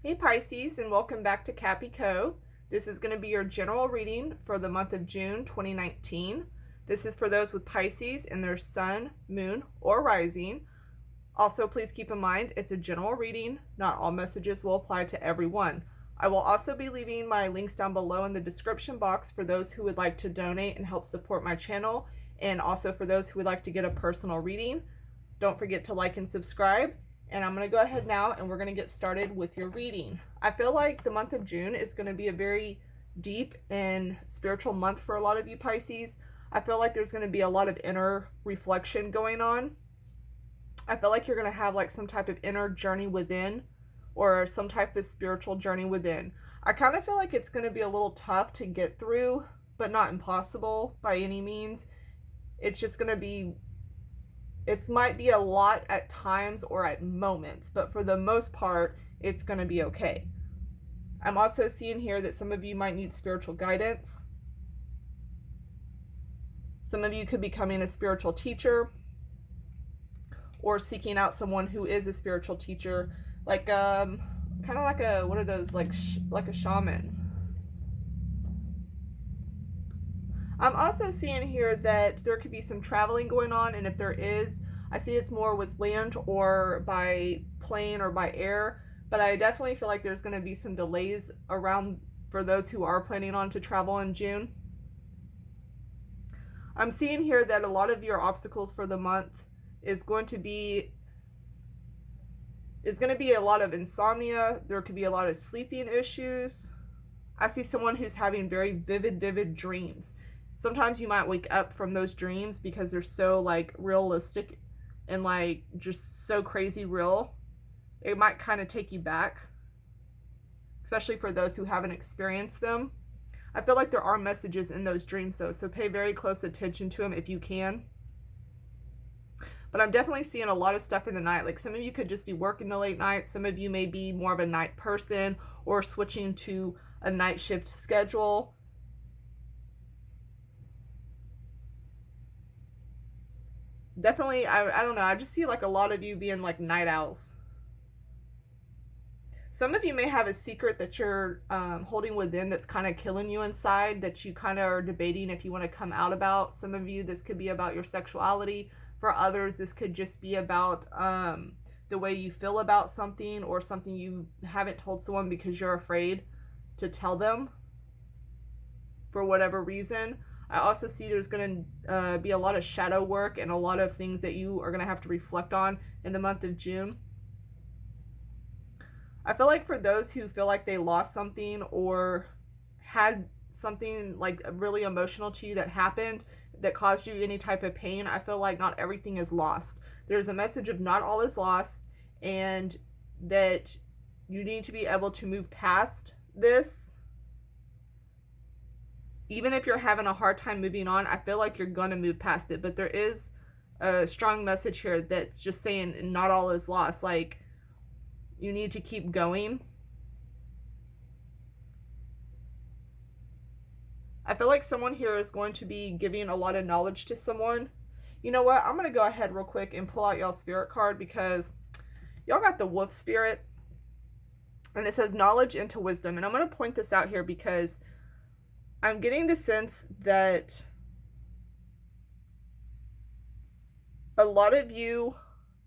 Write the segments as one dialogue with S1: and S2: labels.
S1: Hey Pisces, and welcome back to Cappy Cove. This is going to be your general reading for the month of June 2019. This is for those with Pisces in their sun, moon, or rising. Also, please keep in mind it's a general reading. Not all messages will apply to everyone. I will also be leaving my links down below in the description box for those who would like to donate and help support my channel, and also for those who would like to get a personal reading. Don't forget to like and subscribe. And I'm going to go ahead now and we're going to get started with your reading. I feel like the month of June is going to be a very deep and spiritual month for a lot of you Pisces. I feel like there's going to be a lot of inner reflection going on. I feel like you're going to have like some type of inner journey within, or some type of spiritual journey within. I kind of feel like it's going to be a little tough to get through, but not impossible by any means. It's just going to be, it might be a lot at times or at moments, but for the most part, it's going to be okay. I'm also seeing here that some of you might need spiritual guidance. Some of you could be becoming a spiritual teacher or seeking out someone who is a spiritual teacher, like kind of like a, what are those, like a shaman. I'm also seeing here that there could be some traveling going on, and if there is, I see it's more with land or by plane or by air, but I definitely feel like there's going to be some delays around for those who are planning on to travel in June. I'm seeing here that a lot of your obstacles for the month is going to be a lot of insomnia. There could be a lot of sleeping issues. I see someone who's having very vivid dreams. Sometimes you might wake up from those dreams because they're so like realistic and like just so crazy real. It might kind of take you back, especially for those who haven't experienced them. I feel like there are messages in those dreams though, so pay very close attention to them if you can. But I'm definitely seeing a lot of stuff in the night. Like some of you could just be working the late night. Some of you may be more of a night person or switching to a night shift schedule. Definitely, I don't know, I just see like a lot of you being like night owls. Some of you may have a secret that you're holding within that's kind of killing you inside, that you kind of are debating if you want to come out about. Some of you, this could be about your sexuality. For others, this could just be about the way you feel about something, or something you haven't told someone because you're afraid to tell them for whatever reason. I also see there's going to be a lot of shadow work and a lot of things that you are going to have to reflect on in the month of June. I feel like for those who feel like they lost something or had something like really emotional to you that happened that caused you any type of pain, I feel like not everything is lost. There's a message of not all is lost, and that you need to be able to move past this. Even if you're having a hard time moving on, I feel like you're going to move past it. But there is a strong message here that's just saying not all is lost. Like, you need to keep going. I feel like someone here is going to be giving a lot of knowledge to someone. You know what? I'm going to go ahead real quick and pull out y'all's spirit card, because y'all got the wolf spirit. And it says knowledge into wisdom. And I'm going to point this out here because I'm getting the sense that a lot of you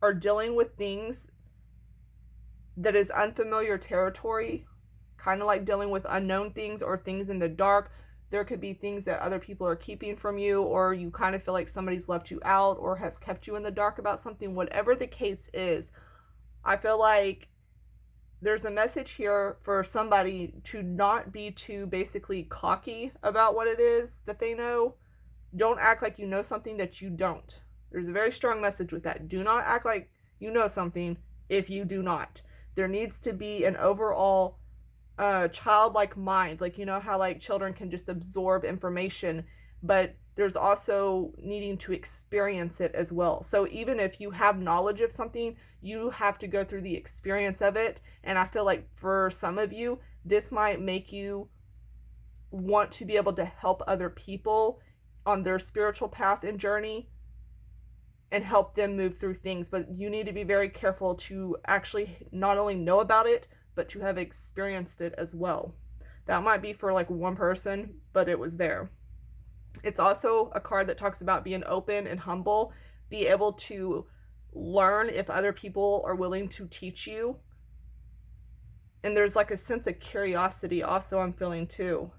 S1: are dealing with things that is unfamiliar territory, kind of like dealing with unknown things or things in the dark. There could be things that other people are keeping from you, or you kind of feel like somebody's left you out or has kept you in the dark about something. Whatever the case is, I feel like there's a message here for somebody to not be too basically cocky about what it is that they know. Don't act like you know something that you don't. There's a very strong message with that. Do not act like you know something if you do not. There needs to be an overall childlike mind. Like, you know how like children can just absorb information, but there's also needing to experience it as well. So even if you have knowledge of something, you have to go through the experience of it. And I feel like for some of you, this might make you want to be able to help other people on their spiritual path and journey and help them move through things. But you need to be very careful to actually not only know about it, but to have experienced it as well. That might be for like one person, but it was there. It's also a card that talks about being open and humble, be able to learn if other people are willing to teach you. And there's like a sense of curiosity also I'm feeling too.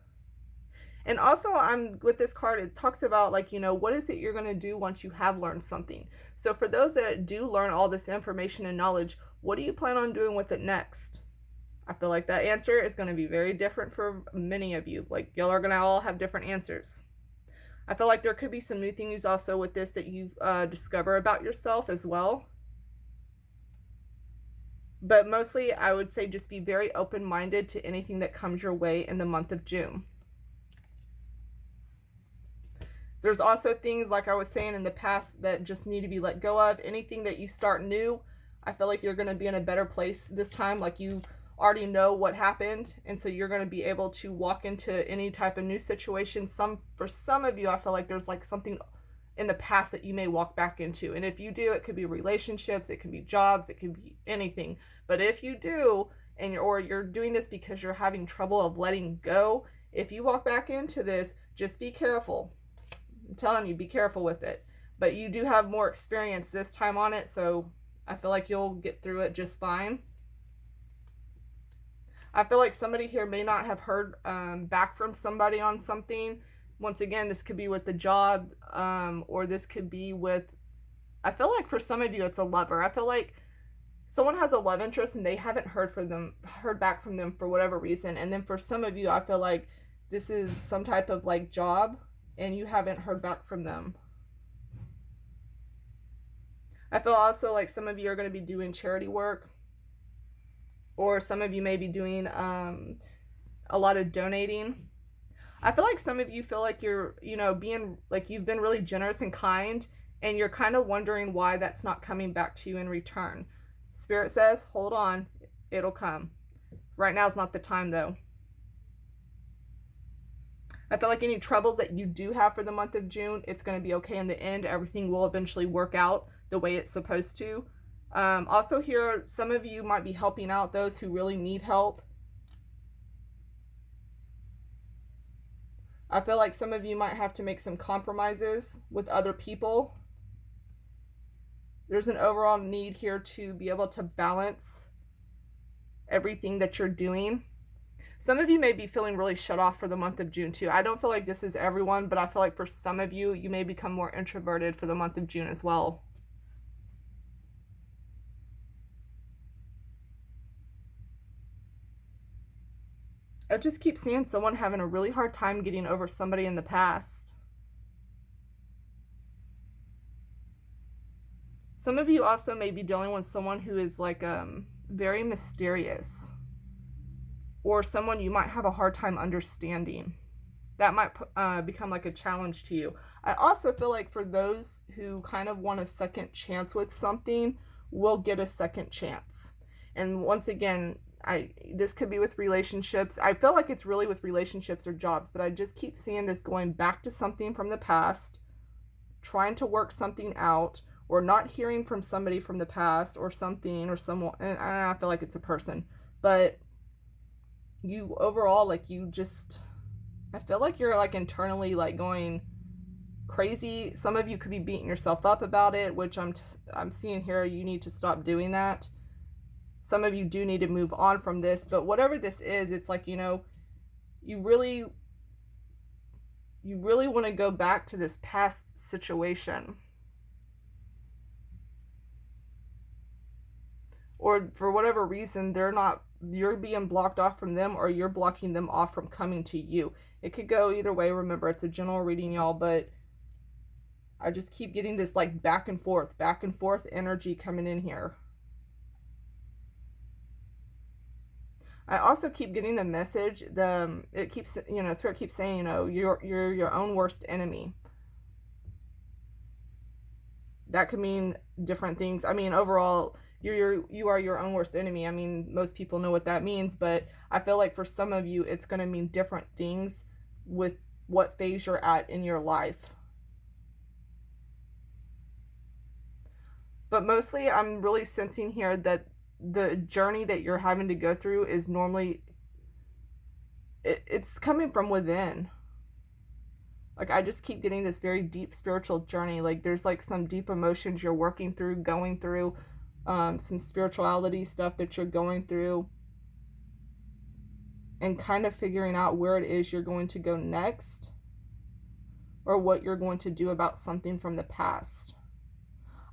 S1: And also I'm with this card, it talks about like, what is it you're going to do once you have learned something? So for those that do learn all this information and knowledge, what do you plan on doing with it next? I feel like that answer is going to be very different for many of you. Like y'all are going to all have different answers. I feel like there could be some new things also with this that you discover about yourself as well. But mostly I would say just be very open-minded to anything that comes your way in the month of June. There's also things, like I was saying in the past, that just need to be let go of. Anything that you start new, I feel like you're going to be in a better place this time. Like you already know what happened, and so you're going to be able to walk into any type of new situation. For some of you, I feel like there's like something in the past that you may walk back into. And if you do, it could be relationships, it could be jobs, it could be anything. But if you do, or you're doing this because you're having trouble of letting go, if you walk back into this, just be careful. I'm telling you, be careful with it. But you do have more experience this time on it, so I feel like you'll get through it just fine. I feel like somebody here may not have heard back from somebody on something. Once again, this could be with the job, or this could be with, I feel like for some of you it's a lover. I feel like someone has a love interest and they haven't heard back from them for whatever reason. And then for some of you, I feel like this is some type of like job and you haven't heard back from them. I feel also like some of you are going to be doing charity work, or some of you may be doing a lot of donating. I feel like some of you feel like you're, being like, you've been really generous and kind, and you're kind of wondering why that's not coming back to you in return. Spirit says, hold on, it'll come. Right now is not the time though. I feel like any troubles that you do have for the month of June, it's going to be okay in the end. Everything will eventually work out the way it's supposed to. Also here, some of you might be helping out those who really need help. I feel like some of you might have to make some compromises with other people. There's an overall need here to be able to balance everything that you're doing. Some of you may be feeling really shut off for the month of June too. I don't feel like this is everyone, but I feel like for some of you, you may become more introverted for the month of June as well. I just keep seeing someone having a really hard time getting over somebody in the past. Some of you also may be dealing with someone who is like very mysterious, or someone you might have a hard time understanding. That might become like a challenge to you. I also feel like for those who kind of want a second chance with something, will get a second chance. And once again, this could be with relationships. I feel like it's really with relationships or jobs, but I just keep seeing this going back to something from the past, trying to work something out, or not hearing from somebody from the past, or something, or someone, and I feel like it's a person. But you overall, like, you just, I feel like you're like internally like going crazy. Some of you could be beating yourself up about it, which I'm seeing here. You need to stop doing that. Some of you do need to move on from this, but whatever this is, it's like, you really want to go back to this past situation. Or for whatever reason, you're being blocked off from them, or you're blocking them off from coming to you. It could go either way. Remember, it's a general reading, y'all, but I just keep getting this like back and forth energy coming in here. I also keep getting the message, Spirit keeps saying, you're your own worst enemy. That could mean different things. I mean, overall, you are your own worst enemy. I mean, most people know what that means, but I feel like for some of you, it's going to mean different things with what phase you're at in your life. But mostly, I'm really sensing here that the journey that you're having to go through is normally, it's coming from within. Like, I just keep getting this very deep spiritual journey. Like, there's like some deep emotions you're working through, going through, some spirituality stuff that you're going through, and kind of figuring out where it is you're going to go next, or what you're going to do about something from the past.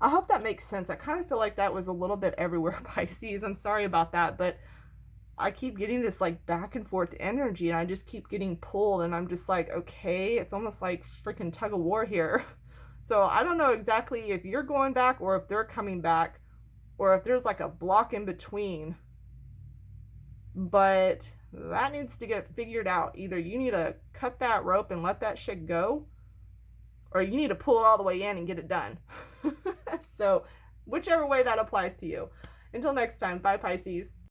S1: I hope that makes sense. I kind of feel like that was a little bit everywhere, Pisces. I'm sorry about that, but I keep getting this like back and forth energy, and I just keep getting pulled, and I'm just like, okay, it's almost like freaking tug of war here. So I don't know exactly if you're going back or if they're coming back, or if there's like a block in between, but that needs to get figured out. Either you need to cut that rope and let that shit go, or you need to pull it all the way in and get it done. So whichever way that applies to you. Until next time, bye Pisces.